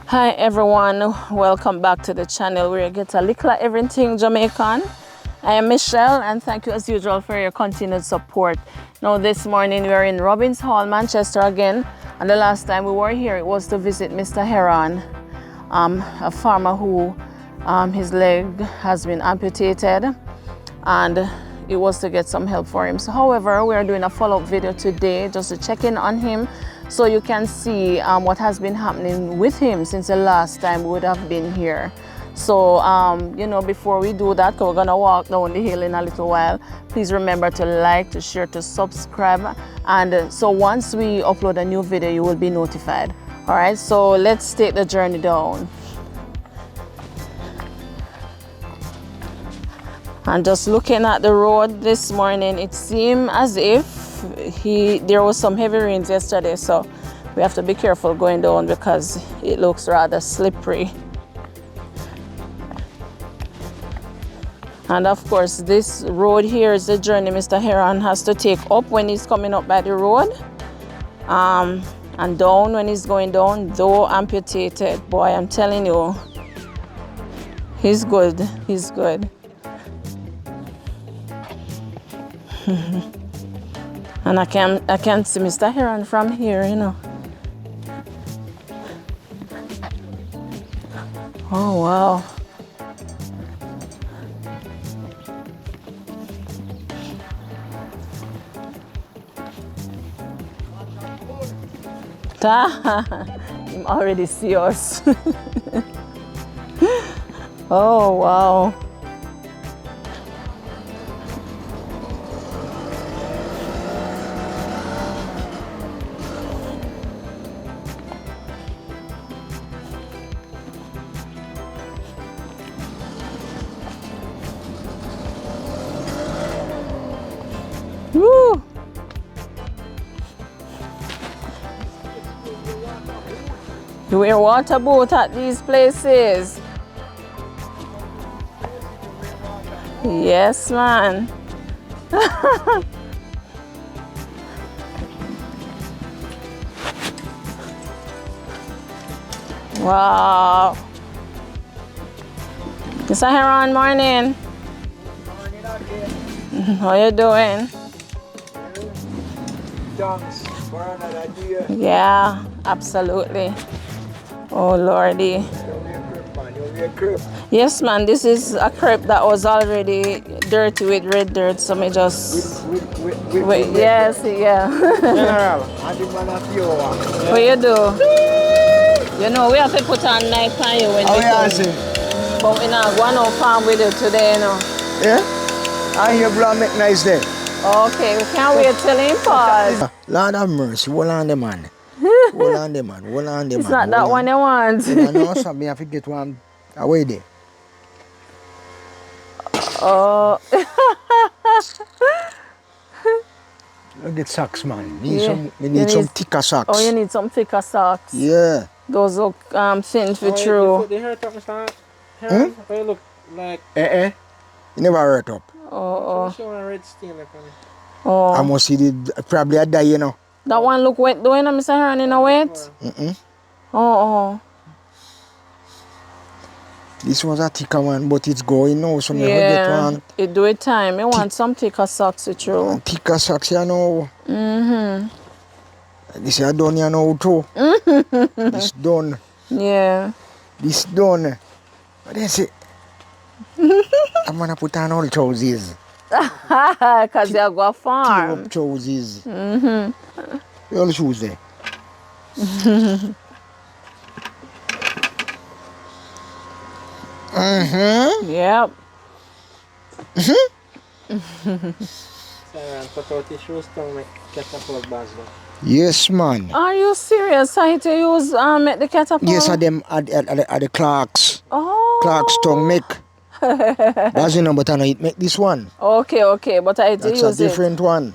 Hi everyone, welcome back to the channel where you get a Likkle Everyting Jamaican. I am Michelle and thank you as usual for your continued support. Now this morning we are in Robbins Hall, Manchester again, and the last time we were here it was to visit Mr. Heron, a farmer who his leg has been amputated, and it was to get some help for him. So however, we are doing a follow-up video today just to check in on him so you can see what has been happening with him since the last time we would have been here. So before we do that, 'cause we're gonna walk down the hill in a little while, please remember to like, to share, to subscribe, and so once we upload a new video you will be notified. All right, so let's take the journey down. And just looking at the road this morning, it seemed as if there was some heavy rains yesterday, so we have to be careful going down because it looks rather slippery. And of course, this road here is the journey Mr. Heron has to take up when he's coming up by the road, and down when he's going down, though amputated. Boy, I'm telling you, he's good, he's good. And I can see Mr. Heron from here, you know. Oh wow. He already see us. Oh wow. Woo! You wear water boat at these places. Yes, man. Wow. Mr. Heron, morning. Morning again. How you doing? Thanks for another day. Yeah, absolutely. Oh lordy. You crib. Yes, man. This is a crepe that was already dirty with red dirt, so me just. Wait, yes, yeah. General, I did man a few one. What you do? You know, we have to put on knife on you when How we you come. answer? But we not going no farm with you today, you know. Yeah? I hear blood make nice day. Okay, we can't wait till him pause. Lord have mercy, hold on the man. Hold on the man, hold on the man. It's not that one you want. I know something, I have to get one away there. Oh. Look get socks, man. We Yeah. need some thicker socks. Oh, you need some thicker socks. Yeah. Those look thin for The true. hair top, Mr. Heron, they look like You never hurt up. Oh, showing a red stain like on it. I oh. must see the probably a die, you know. That one look wet though, you know, Mr. Heron, in a wet? Oh. This was a thicker one, but it's going now, so me get Yeah, one. it do it time. You want some thicker socks for true. Thicker socks, you know. This is done, you know, too. This done. Yeah. This done. But then say, I'm gonna put on all trousers. Because you go farm. Up trousers. All shoes there. Yep. Heron, put out your shoes, don't make catapult bags though. Yes, man. Are you serious? How to use the catapult? Yes, at them at the Clarks. Oh. Clark's tongue make. That's you know, but I know it make this one. Okay, but I do That's use a different one.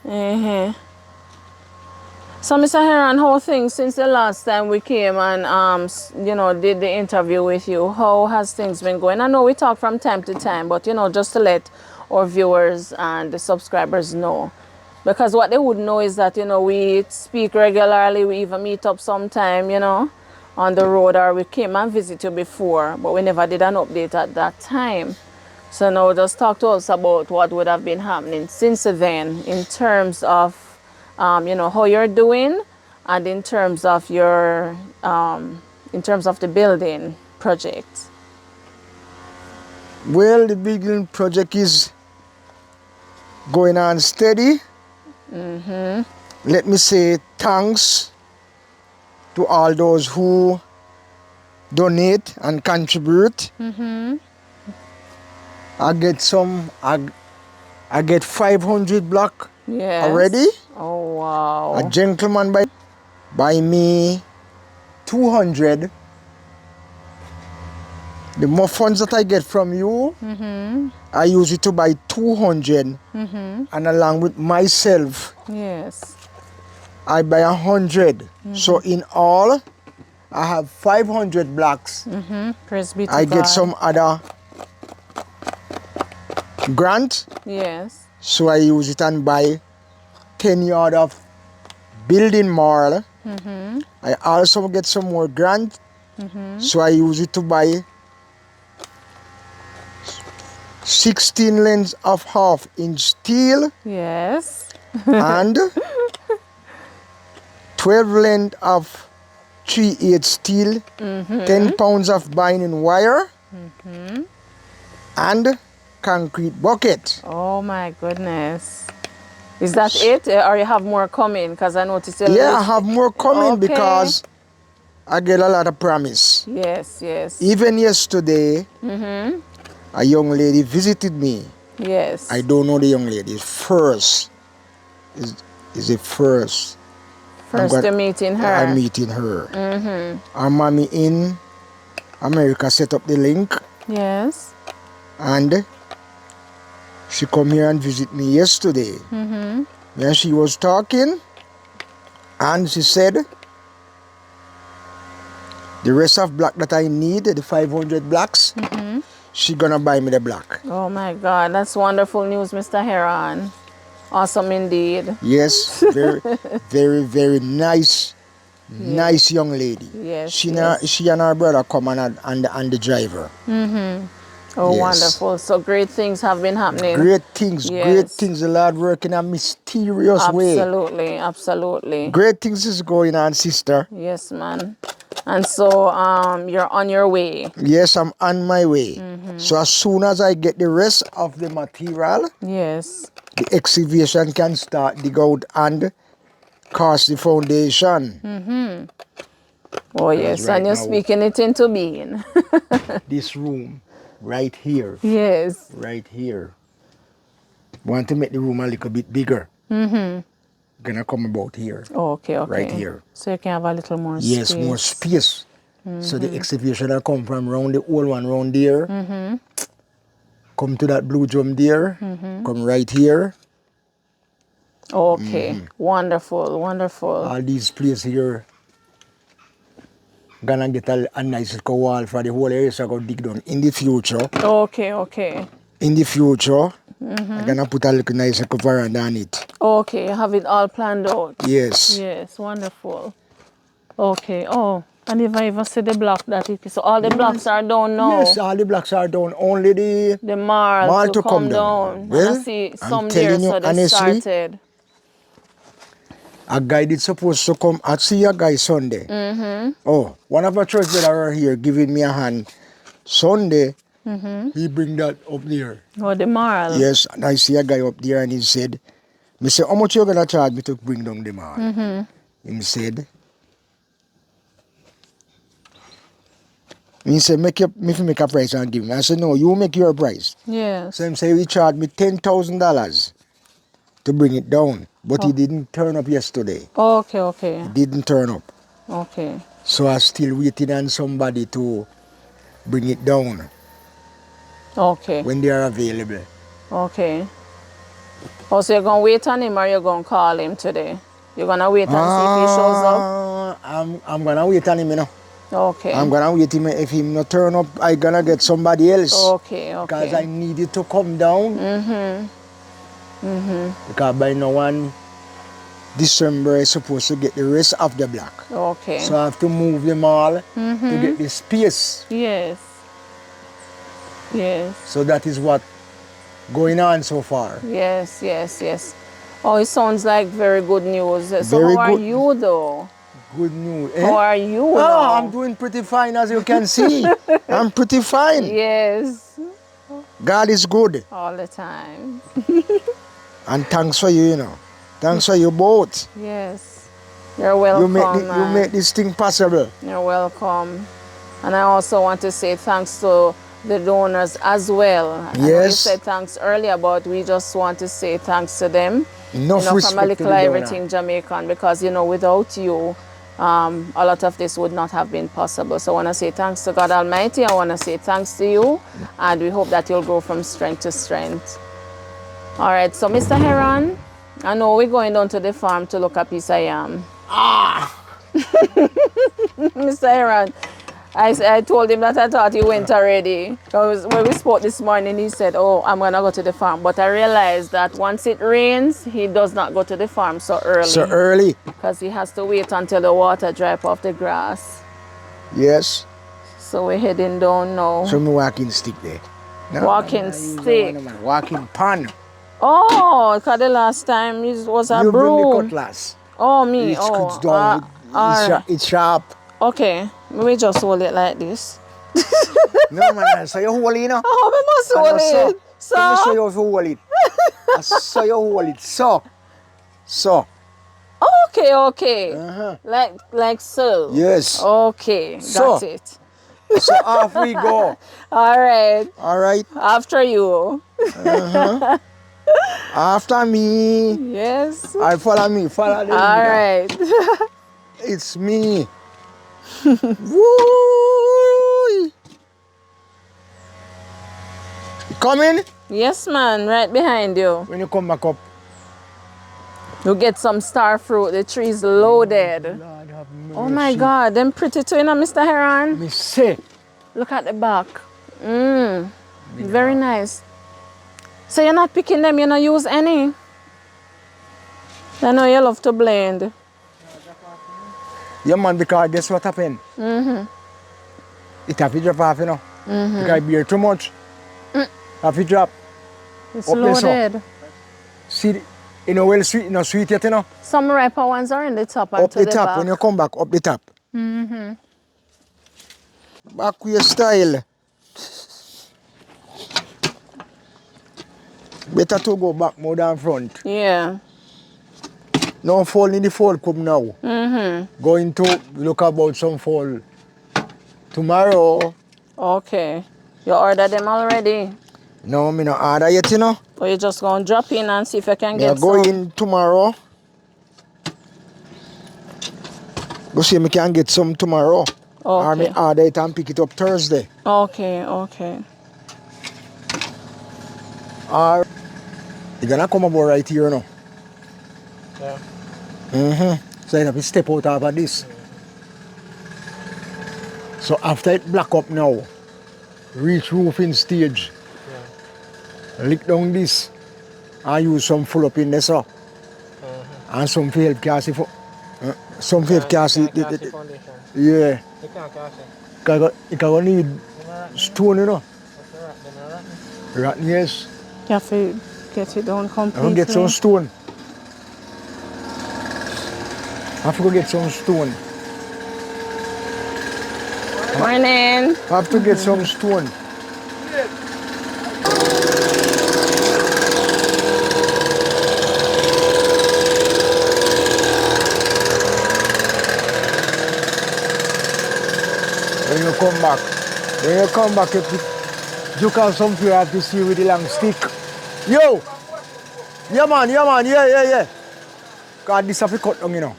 it. So, Mr. Heron, how things since the last time we came and did the interview with you? How has things been going? I know we talk from time to time, but just to let our viewers and the subscribers know, because what they would know is that we speak regularly, we even meet up sometime, on the road, or we came and visit you before, but we never did an update at that time. So now just talk to us about what would have been happening since then in terms of, how you're doing, and in terms of in terms of the building project. Well, the building project is going on steady. Let me say thanks to all those who donate and contribute. I get 500 block Yes. already. Oh, wow. A gentleman buy me 200. The more funds that I get from you, I use it to buy 200. And along with myself, Yes. I buy 100. So in all, I have 500 blocks. Praise be to I God. get some other grant. Yes. So I use it and buy 10 yard of building more. I also get some more grant. So I use it to buy 16 lengths of half-inch steel. Yes. And 12 length of 3/8 steel, 10 pounds of binding wire, and concrete bucket. Oh my goodness. Is that it? Or you have more coming? Because I noticed you Yeah, I have more coming Okay. because I get a lot of promise. Yes, yes. Even yesterday, a young lady visited me. Yes. I don't know the young lady. First is the first. First to meeting her. I'm meeting her. Our mommy in America set up the link, Yes. and she come here and visit me yesterday. When she was talking, and she said, the rest of block that I need, the 500 blocks, she gonna buy me the block. Oh my God, that's wonderful news, Mr. Heron. Awesome indeed. Yes, very, very, very nice, nice young lady. Yes, She yes. she and her brother come and the driver. Oh, Yes. wonderful. So great things have been happening. Great things, great Yes. things. The Lord work in a mysterious way. Absolutely, absolutely. Great things is going on, sister. Yes, man. And so you're on your way. Yes, I'm on my way. So as soon as I get the rest of the material, Yes. the excavation can start dig out and cast the foundation. Oh, yes. right And you're now- speaking it into being. This room, right here, Yes. right here. Want to make the room a little bit bigger. Gonna come about here. Okay, okay. Right here. So you can have a little more Yes, space. more space. So the excavation will come from round the old one round there. Come to that blue drum there. Come right here. Okay. Wonderful, wonderful. All these places here gonna get a nice little wall for the whole area, so I go dig down. In the future, Okay, okay. I'm gonna put a little nice little veranda on it. Okay, you have it all planned out. Yes. Yes, wonderful. Okay. Oh, and if I even see the block that it is, so all the blocks are down now. Yes, all the blocks are down. Only the The marl Marl to come down. Well, and I see I'm some there, telling you so they honestly, started. a guy did supposed to come. I see a guy Sunday. Oh, one of our church brothers are here giving me a hand. Sunday, he bring that up there. Oh, the marl. Yes, and I see a guy up there and he said, me say, how much you gonna charge me to bring down the marl? He said, make a price and give me. I said, no, you make your price. Yes. So he say he charged me $10,000 to bring it down. But he didn't turn up yesterday. Okay, okay. He didn't turn up. Okay. So I'm still waiting on somebody to bring it down Okay. when they are available. Okay. Oh, so you're going to wait on him or you're going to call him today? You're going to wait and see if he shows up? I'm going to wait on him, you know. Okay. I'm going to wait him. If he not turn up, I'm going to get somebody else. Okay, okay. Because I need it to come down. Because by no one December, I'm supposed to get the rest of the block. Okay. So I have to move them all to get the space. Yes. Yes. So that is what going on so far. Yes, yes, yes. Oh, it sounds like very good news. So Very how are good. you though? Good news. How are you Oh, now? I'm doing pretty fine, as you can see. I'm pretty fine. Yes. God is good. All the time. And thanks for you, you know. Thanks for you both. Yes. You're welcome, You make this thing possible. You're welcome. And I also want to say thanks to the donors as well. I know you Yes. said thanks earlier, but we just want to say thanks to them. Enough from a respect to Likkle the donor. Everyting Jamaican, because without you, a lot of this would not have been possible. So I want to say thanks to God Almighty. I want to say thanks to you, and we hope that you'll grow from strength to strength. All right, so Mr. Heron, I know we're going down to the farm to look at piece of yam. Mr. Heron, I told him that I thought he went already. Because when we spoke this morning, he said, oh, I'm going to go to the farm. But I realized that once it rains, he does not go to the farm so early. So early? Because he has to wait until the water dry up off the grass. Yes. So we're heading down now. So me walking stick there. No, Walking stick. Walking pan. Oh, because the last time it was a You bring the broom. cutlass. Oh, me. It's Oh, down. It's sharp. okay. We just hold it like this. No, man. So you hold it, you know? Oh, we must hold it. So? Let me show you how to hold it. I saw you hold it. So. Okay, okay. Like so. Yes. Okay, So. got it. So off we go. All right. All right. After you. After me. Yes. I follow me. Follow the All leader. right. It's me. Woo! You coming? Yes, man. Right behind you. When you come back up. You get some star fruit. The tree's loaded. Lord have mercy. Oh my God. Them pretty too, Mr. Heron. Me say. Look at the back. Very nice. So you're not picking them, you don't use any? I know you love to blend. Yeah, man, because guess what happened? It have to drop off, you know. Because it beer too much. Have to drop. It's Up there, so. loaded. See, well sweet, sweet yet, you know. Some riper ones are in the top and Up to the the top, back. when you come back, up the top. Back with your style. Better to go back more than front. Yeah. No fall in the fall come now. Going to look about some fall tomorrow. Okay. You ordered them already? No, me not order yet, you know. Or you just going to drop in and see if you can Me get go some? in tomorrow. Go see if I can get some tomorrow. Or me Okay. order it and pick it up Thursday. Okay, okay. Or you're gonna come aboard right here, you know. Yeah. So you have to step out of this. So after it black up now, reach roofing stage, lick down this, and use some full up in there, so. And some for help cast it for. Some for help cast it. Foundation. Yeah. You can't cast it. You can need stone, you know. What's the rat? Them a rat? Rotten, yes. You have to get it done I completely. will get some stone. I have to go get some stone. Morning. I have to get some stone. When you come back, you can some fear have to see with the long stick. Yo! Yeah man, yeah. Cause this have to cut down, you know.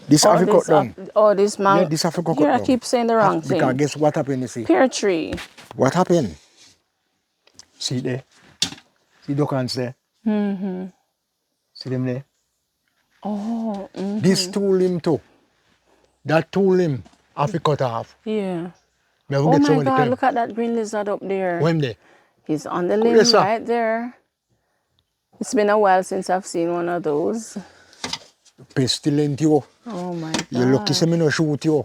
This have to cut down. This man. Yeah, this have to cut Here, I down. keep saying the wrong thing. Because guess what happened, you see? Pear tree. What happened? See there? See the cans there? See them there? Oh, This two limb too. That two limb have to cut off. yeah. Me have to Oh get my somebody God, climb. look at that green lizard up there. When there? He's on the limb Yes, sir. right there. It's been a while since I've seen one of those. Pestilent you. Oh my God. You lucky say me no shoot you.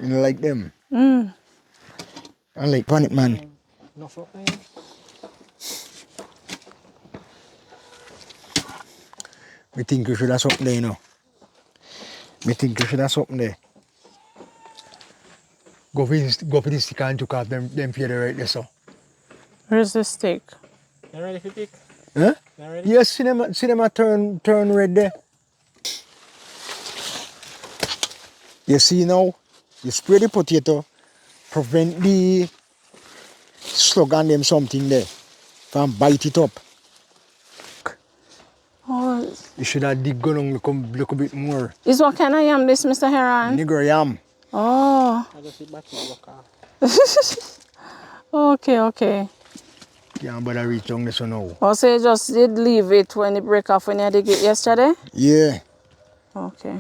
You know, like them. I like panic man. No fuck man. Me think you should have something there, you know. Me think you should have something there. Go for this stick and took off them feather right there, so. Where's the stick? You ready for pick? Huh? You ready? Yes, see them a turn red there. You see now, you spray the potato, prevent the slug on them something there. From bite it up. Oh, You should have dig gun look a bit more. is what kind of yam this, Mr. Heron? Nigger yam. Oh. I just sit back to the car. Okay. Can't bother reach down this one now. Oh, so you just did leave it when it break off when you dig it yesterday? Yeah. Okay.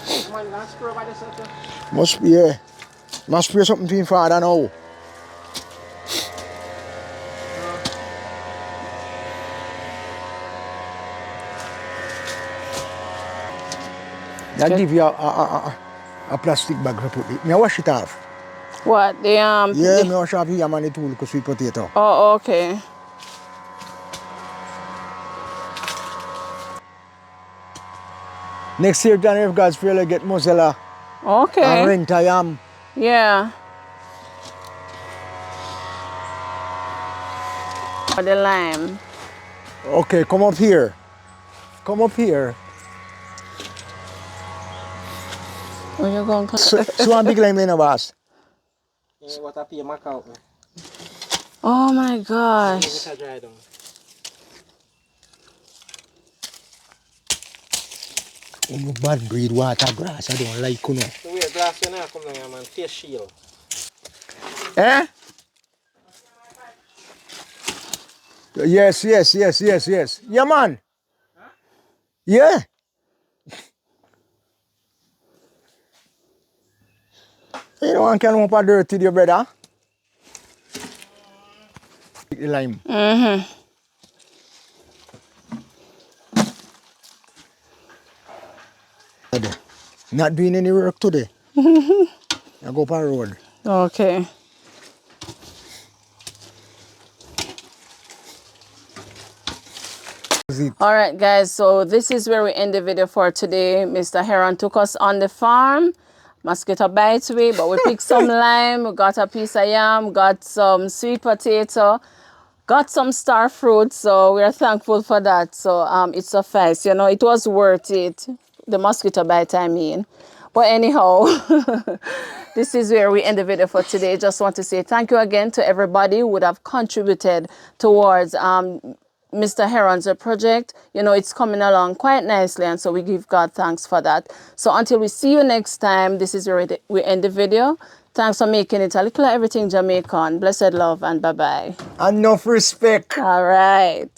Come on, let's screw by this up. Must be, yeah. Must spray something to him father now. I'll give you a plastic bag to put it. Me wash it off. What? Yeah, me wash off the yam and the tool because sweet potato. Oh, okay. Next year, January, if God's will, I get mozilla Okay. and rent a yam. Yeah. For the lime. Okay, come up here. Come up here. Oh, you're going to... So one big lime in a boss. Yeah, what up here, my cow? Oh my gosh. It's a dry down. Bad breed water grass, I don't like you know. The way glass you now come down here, man. Face shield. Eh? Yes. Yeah, man. Huh? Yeah. You know, one can open a dirt to your brother. The lime. Not doing any work today. I go up a road. Okay. All right, guys, so this is where we end the video for today. Mr. Heron took us on the farm, mosquito bites way, but we picked some lime, we got a piece of yam, got some sweet potato, got some star fruit, so we're thankful for that. So it sufficed, you know, it was worth it, the mosquito bite, I mean. But anyhow, this is where we end the video for today. Just want to say thank you again to everybody who would have contributed towards Mr. Heron's project. You know, it's coming along quite nicely, and so we give God thanks for that. So until we see you next time, this is where we end the video. Thanks for making it a little everything Jamaican. Blessed love and bye-bye. Enough respect. All right.